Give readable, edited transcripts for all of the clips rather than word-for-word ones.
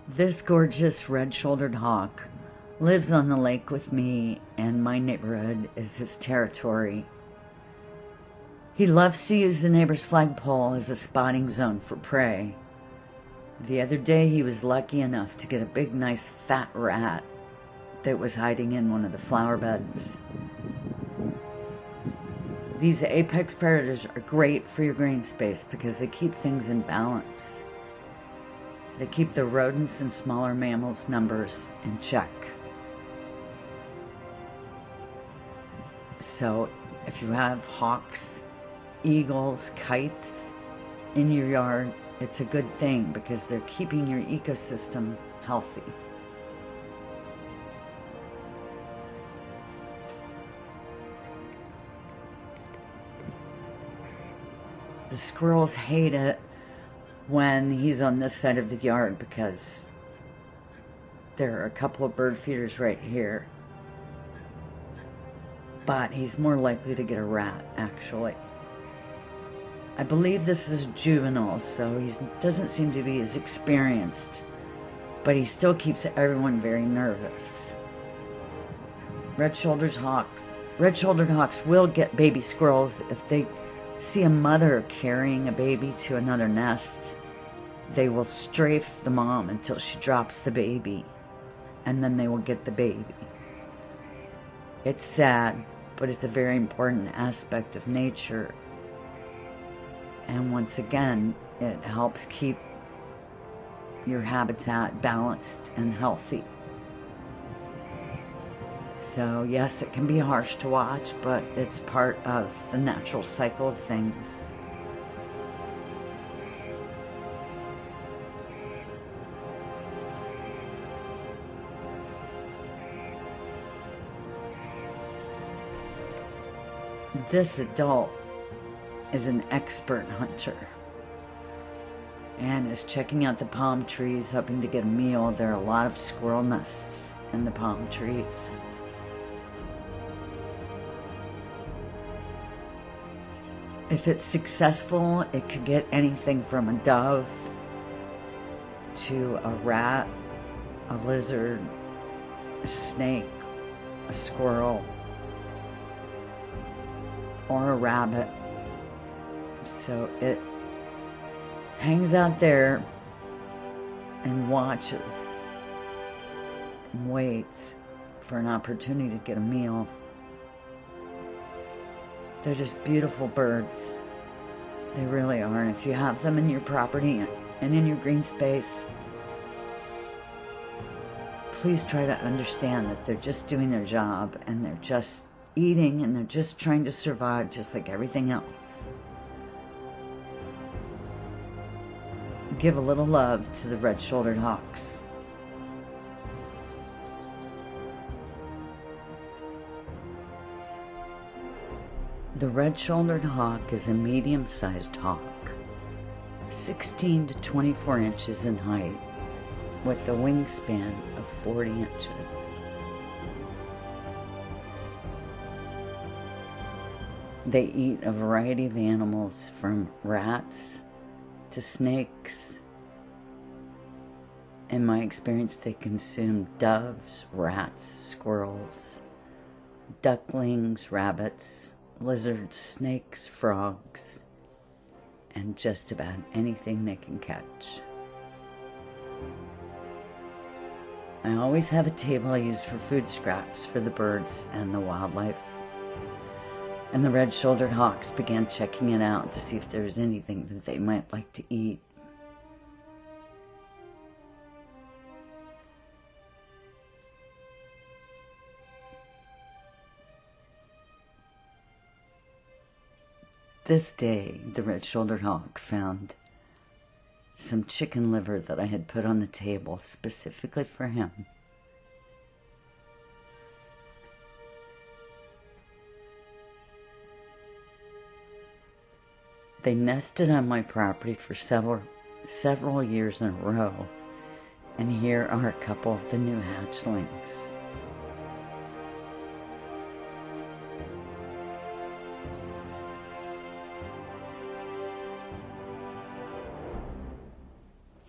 This gorgeous red-shouldered hawk lives on the lake with me, and my neighborhood is his territory. He loves to use the neighbor's flagpole as a spotting zone for prey. The other day he was lucky enough to get a big, nice fat rat that was hiding in one of the flower beds. These apex predators are great for your green space because they keep things in balance. They keep the rodents and smaller mammals' numbers in check. So if you have hawks, eagles, kites in your yard, it's a good thing because they're keeping your ecosystem healthy. The squirrels hate it when he's on this side of the yard because there are a couple of bird feeders right here. But he's more likely to get a rat, actually. I believe this is juvenile, so he doesn't seem to be as experienced, but he still keeps everyone very nervous. Red-shouldered hawks will get baby squirrels if they see a mother carrying a baby to another nest. They will strafe the mom until she drops the baby, and then they will get the baby. It's sad, but it's a very important aspect of nature. And once again, it helps keep your habitat balanced and healthy. So yes, it can be harsh to watch, but it's part of the natural cycle of things. This adult is an expert hunter and is checking out the palm trees, hoping to get a meal. There are a lot of squirrel nests in the palm trees. If it's successful, it could get anything from a dove to a rat, a lizard, a snake, a squirrel, or a rabbit. So it hangs out there and watches and waits for an opportunity to get a meal. They're just beautiful birds. They really are. And if you have them in your property and in your green space, please try to understand that they're just doing their job and they're just eating and they're just trying to survive just like everything else. Give a little love to the red-shouldered hawks. The red-shouldered hawk is a medium-sized hawk, 16 to 24 inches in height, with a wingspan of 40 inches. They eat a variety of animals from rats to snakes. In my experience, they consume doves, rats, squirrels, ducklings, rabbits, lizards, snakes, frogs, and just about anything they can catch. I always have a table I use for food scraps for the birds and the wildlife. And the red-shouldered hawks began checking it out to see if there was anything that they might like to eat. This day, the red-shouldered hawk found some chicken liver that I had put on the table specifically for him. They nested on my property for several years in a row, and here are a couple of the new hatchlings.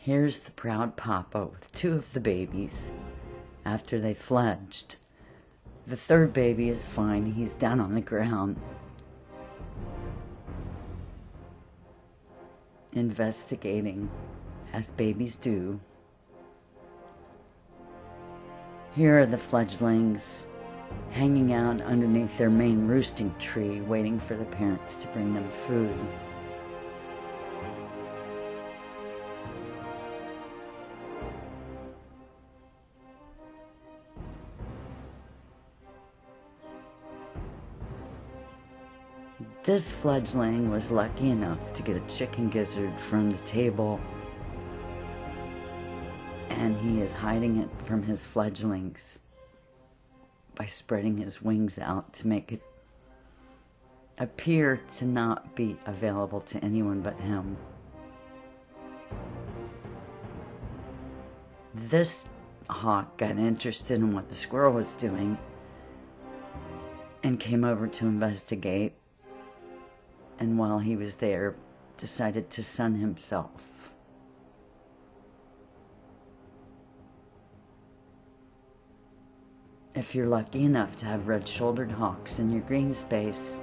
Here's the proud papa with 2 of the babies after they fledged. The 3rd baby is fine. He's down on the ground, investigating, as babies do. Here are the fledglings hanging out underneath their main roosting tree, waiting for the parents to bring them food. This fledgling was lucky enough to get a chicken gizzard from the table, and he is hiding it from his fledglings by spreading his wings out to make it appear to not be available to anyone but him. This hawk got interested in what the squirrel was doing and came over to investigate, and while he was there, decided to sun himself. If you're lucky enough to have red-shouldered hawks in your green space,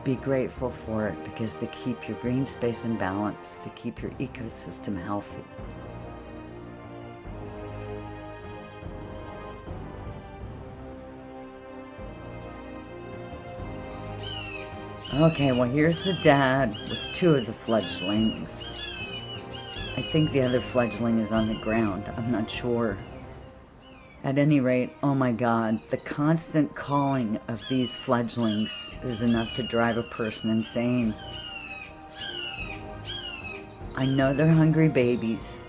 be grateful for it, because they keep your green space in balance, they keep your ecosystem healthy. Okay, well, here's the dad with 2 of the fledglings. I think the other fledgling is on the ground. I'm not sure. At any rate, oh my God, the constant calling of these fledglings is enough to drive a person insane. I know they're hungry babies,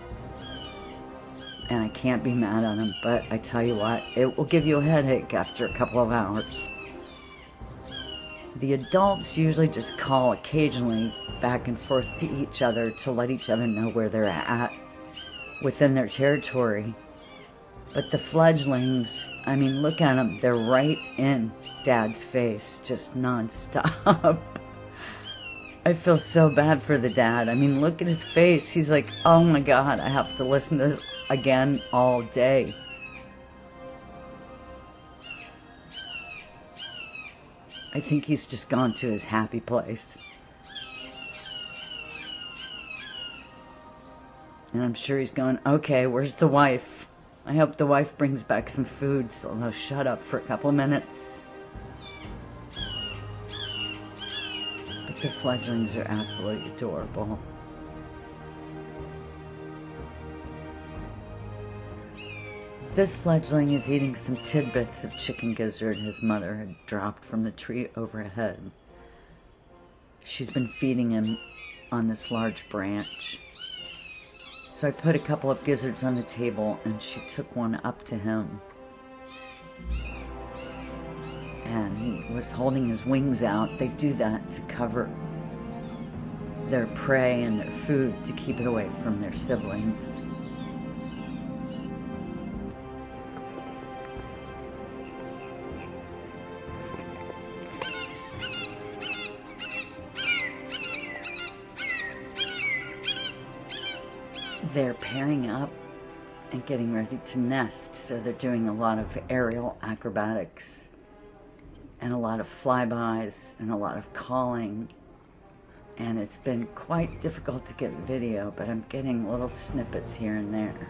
and I can't be mad at them, but I tell you what, it will give you a headache after a couple of hours. The adults usually just call occasionally back and forth to each other to let each other know where they're at within their territory. But the fledglings, I mean, look at them. They're right in Dad's face, just nonstop. I feel so bad for the dad. I mean, look at his face. He's like, oh my God, I have to listen to this again all day. I think he's just gone to his happy place. And I'm sure he's going, okay, where's the wife? I hope the wife brings back some food so they'll shut up for a couple of minutes. But the fledglings are absolutely adorable. This fledgling is eating some tidbits of chicken gizzard his mother had dropped from the tree overhead. She's been feeding him on this large branch. So I put a couple of gizzards on the table, and she took one up to him. And he was holding his wings out. They do that to cover their prey and their food to keep it away from their siblings. They're pairing up and getting ready to nest, so they're doing a lot of aerial acrobatics and a lot of flybys and a lot of calling. And it's been quite difficult to get video, but I'm getting little snippets here and there.